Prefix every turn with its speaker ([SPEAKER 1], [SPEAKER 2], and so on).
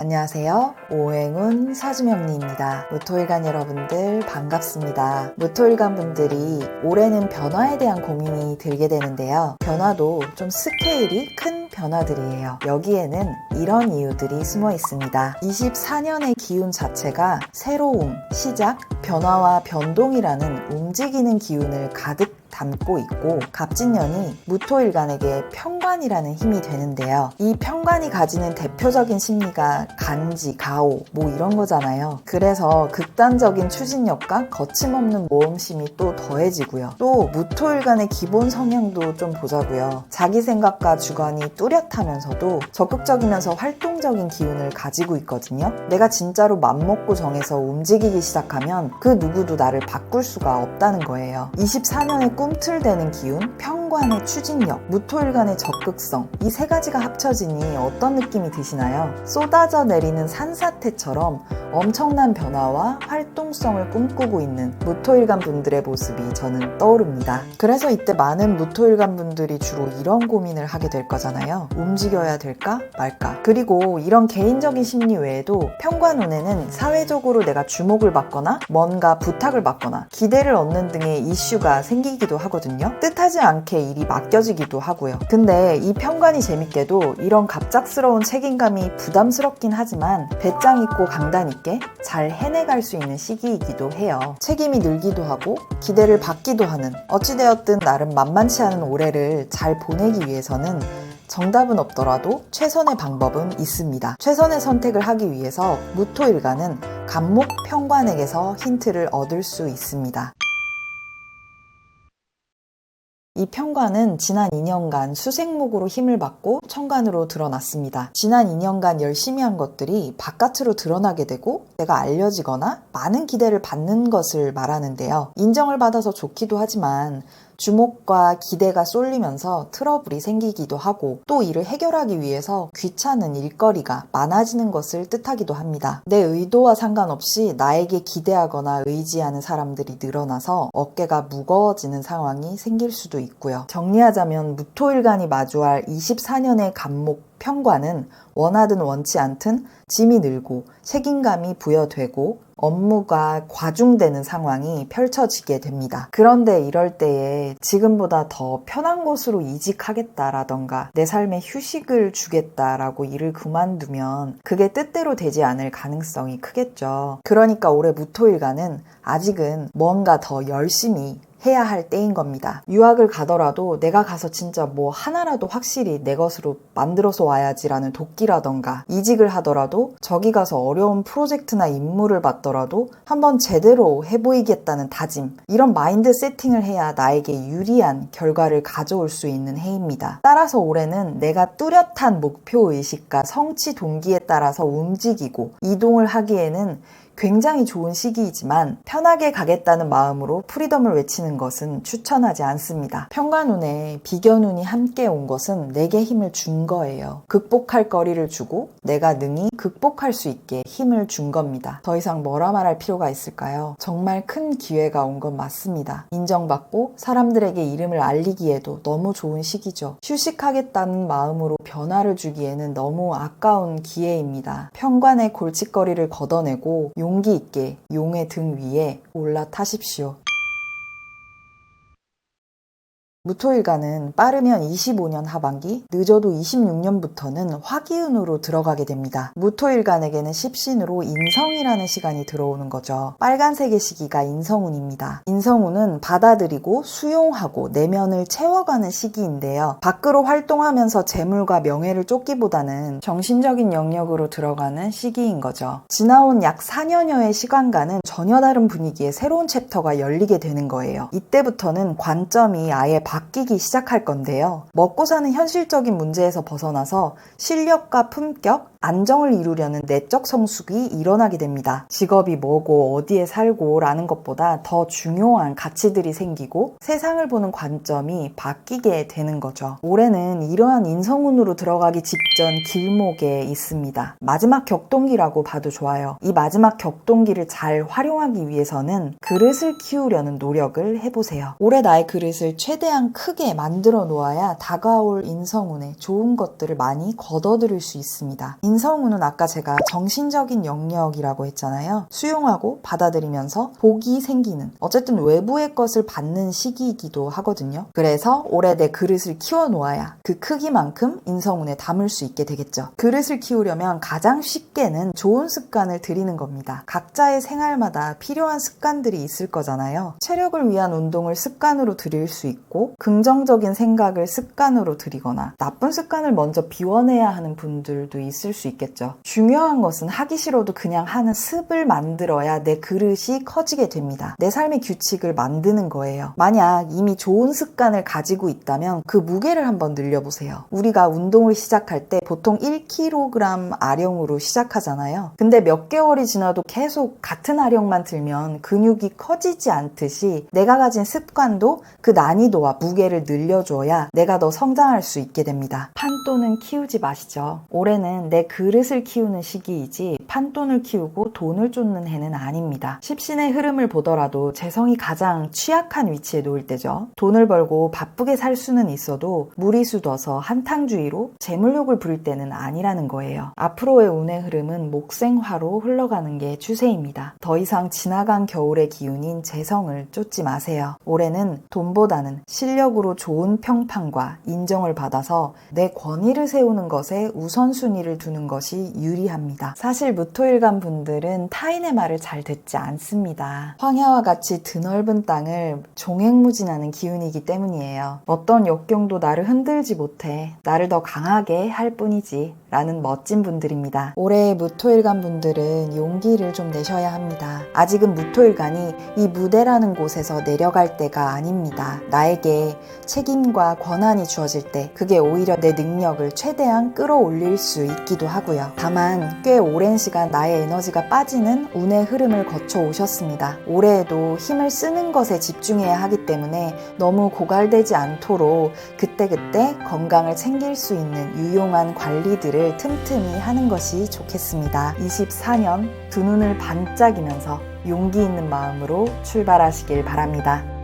[SPEAKER 1] 안녕하세요. 오행운 서주명리입니다. 무토일간 여러분들 반갑습니다. 무토일간 분들이 올해는 변화에 대한 고민이 들게 되는데요. 변화도 좀 스케일이 큰 변화들이에요. 여기에는 이런 이유들이 숨어 있습니다. 24년의 기운 자체가 새로움, 시작, 변화와 변동이라는 움직이는 기운을 가득 담고 있고 갑진년이 무토일간에게 편관이라는 힘이 되는데요. 이 편관이 가지는 대표적인 심리가 간지, 가오 뭐 이런 거잖아요. 그래서 극단적인 추진력과 거침없는 모험심이 또 더해지고요. 또 무토일간의 기본 성향도 좀 보자고요. 자기 생각과 주관이 뚜렷하면서도 적극적이면서 활동적인 기운을 가지고 있거든요. 내가 진짜로 맘먹고 정해서 움직이기 시작하면 그 누구도 나를 바꿀 수가 없다는 거예요. 24년의 꿈틀대는 기운, 편관의 추진력, 무토일간의 적극성 이 세 가지가 합쳐지니 어떤 느낌이 드시나요? 쏟아져 내리는 산사태처럼 엄청난 변화와 활동성을 꿈꾸고 있는 무토일간 분들의 모습이 저는 떠오릅니다. 그래서 이때 많은 무토일간 분들이 주로 이런 고민을 하게 될 거잖아요. 움직여야 될까 말까. 그리고 이런 개인적인 심리 외에도 편관운에는 사회적으로 내가 주목을 받거나 뭔가 부탁을 받거나 기대를 얻는 등의 이슈가 생기기도 하거든요. 뜻하지 않게 일이 맡겨지기도 하고요. 근데 이 편관이 재밌게도 이런 갑작스러운 책임감이 부담스럽긴 하지만 배짱 있고 강단 있게 잘 해내갈 수 있는 시기이기도 해요. 책임이 늘기도 하고 기대를 받기도 하는 어찌되었든 나름 만만치 않은 올해를 잘 보내기 위해서는 정답은 없더라도 최선의 방법은 있습니다. 최선의 선택을 하기 위해서 무토일간은 간목 편관에게서 힌트를 얻을 수 있습니다. 이 편관은 지난 2년간 수생목으로 힘을 받고 천간으로 드러났습니다. 지난 2년간 열심히 한 것들이 바깥으로 드러나게 되고 내가 알려지거나 많은 기대를 받는 것을 말하는데요. 인정을 받아서 좋기도 하지만 주목과 기대가 쏠리면서 트러블이 생기기도 하고 또 이를 해결하기 위해서 귀찮은 일거리가 많아지는 것을 뜻하기도 합니다. 내 의도와 상관없이 나에게 기대하거나 의지하는 사람들이 늘어나서 어깨가 무거워지는 상황이 생길 수도 있고요. 정리하자면 무토일간이 마주할 24년의 간목 편관은 원하든 원치 않든 짐이 늘고 책임감이 부여되고 업무가 과중되는 상황이 펼쳐지게 됩니다. 그런데 이럴 때에 지금보다 더 편한 곳으로 이직하겠다라던가 내 삶에 휴식을 주겠다라고 일을 그만두면 그게 뜻대로 되지 않을 가능성이 크겠죠. 그러니까 올해 무토일간은 아직은 뭔가 더 열심히 해야 할 때인 겁니다. 유학을 가더라도 내가 가서 진짜 뭐 하나라도 확실히 내 것으로 만들어서 와야지라는 도끼라던가 이직을 하더라도 저기 가서 어려운 프로젝트나 임무를 받더라도 한번 제대로 해보이겠다는 다짐 이런 마인드 세팅을 해야 나에게 유리한 결과를 가져올 수 있는 해입니다. 따라서 올해는 내가 뚜렷한 목표의식과 성취 동기에 따라서 움직이고 이동을 하기에는 굉장히 좋은 시기이지만 편하게 가겠다는 마음으로 프리덤을 외치는 것은 추천하지 않습니다. 편관운에 비견운이 함께 온 것은 내게 힘을 준 거예요. 극복할 거리를 주고 내가 능히 극복할 수 있게 힘을 준 겁니다. 더 이상 뭐라 말할 필요가 있을까요? 정말 큰 기회가 온 건 맞습니다. 인정받고 사람들에게 이름을 알리기에도 너무 좋은 시기죠. 휴식하겠다는 마음으로 변화를 주기에는 너무 아까운 기회입니다. 편관의 골칫거리를 걷어내고 용기 있게 용의 등 위에 올라타십시오. 무토일간은 빠르면 25년 하반기, 늦어도 26년부터는 화기운으로 들어가게 됩니다. 무토일간에게는 십신으로 인성이라는 시간이 들어오는 거죠. 빨간색의 시기가 인성운입니다. 인성운은 받아들이고 수용하고 내면을 채워가는 시기인데요. 밖으로 활동하면서 재물과 명예를 쫓기보다는 정신적인 영역으로 들어가는 시기인 거죠. 지나온 약 4년여의 시간간은 전혀 다른 분위기의 새로운 챕터가 열리게 되는 거예요. 이때부터는 관점이 아예 바뀌기 시작할 건데요. 먹고 사는 현실적인 문제에서 벗어나서 실력과 품격, 안정을 이루려는 내적 성숙이 일어나게 됩니다. 직업이 뭐고 어디에 살고 라는 것보다 더 중요한 가치들이 생기고 세상을 보는 관점이 바뀌게 되는 거죠. 올해는 이러한 인성운으로 들어가기 직전 길목에 있습니다. 마지막 격동기라고 봐도 좋아요. 이 마지막 격동기를 잘 활용하기 위해서는 그릇을 키우려는 노력을 해보세요. 올해 나의 그릇을 최대한 크게 만들어 놓아야 다가올 인성운에 좋은 것들을 많이 걷어들일 수 있습니다. 인성운은 아까 제가 정신적인 영역이라고 했잖아요. 수용하고 받아들이면서 복이 생기는, 어쨌든 외부의 것을 받는 시기이기도 하거든요. 그래서 올해 내 그릇을 키워놓아야 그 크기만큼 인성운에 담을 수 있게 되겠죠. 그릇을 키우려면 가장 쉽게는 좋은 습관을 들이는 겁니다. 각자의 생활마다 필요한 습관들이 있을 거잖아요. 체력을 위한 운동을 습관으로 들일 수 있고, 긍정적인 생각을 습관으로 들이거나 나쁜 습관을 먼저 비워내야 하는 분들도 있을 수 있겠죠. 중요한 것은 하기 싫어도 그냥 하는 습을 만들어야 내 그릇이 커지게 됩니다. 내 삶의 규칙을 만드는 거예요. 만약 이미 좋은 습관을 가지고 있다면 그 무게를 한번 늘려보세요. 우리가 운동을 시작할 때 보통 1kg 아령으로 시작하잖아요. 근데 몇 개월이 지나도 계속 같은 아령만 들면 근육이 커지지 않듯이 내가 가진 습관도 그 난이도와 무게를 늘려줘야 내가 더 성장할 수 있게 됩니다. 판돈은 키우지 마시죠. 올해는 내 그릇을 키우는 시기이지 판돈을 키우고 돈을 쫓는 해는 아닙니다. 십신의 흐름을 보더라도 재성이 가장 취약한 위치에 놓일 때죠. 돈을 벌고 바쁘게 살 수는 있어도 무리수둬서 한탕주의로 재물욕을 부릴 때는 아니라는 거예요. 앞으로의 운의 흐름은 목생화로 흘러가는 게 추세입니다. 더 이상 지나간 겨울의 기운인 재성을 쫓지 마세요. 올해는 돈보다는 실력으로 좋은 평판과 인정을 받아서 내 권위를 세우는 것에 우선순위를 두는 것이 유리합니다. 사실 무토일간 분들은 타인의 말을 잘 듣지 않습니다. 황야와 같이 드넓은 땅을 종횡무진하는 기운이기 때문이에요. 어떤 역경도 나를 흔들지 못해 나를 더 강하게 할 뿐이지 라는 멋진 분들입니다. 올해의 무토일간 분들은 용기를 좀 내셔야 합니다. 아직은 무토일간이 이 무대라는 곳에서 내려갈 때가 아닙니다. 나에게 책임과 권한이 주어질 때 그게 오히려 내 능력을 최대한 끌어올릴 수 있기도 하고요. 다만 꽤 오랜 시간 나의 에너지가 빠지는 운의 흐름을 거쳐 오셨습니다. 올해에도 힘을 쓰는 것에 집중해야 하기 때문에 너무 고갈되지 않도록 그때그때 건강을 챙길 수 있는 유용한 관리들을 틈틈이 하는 것이 좋겠습니다. 24년 두 눈을 반짝이면서 용기 있는 마음으로 출발하시길 바랍니다.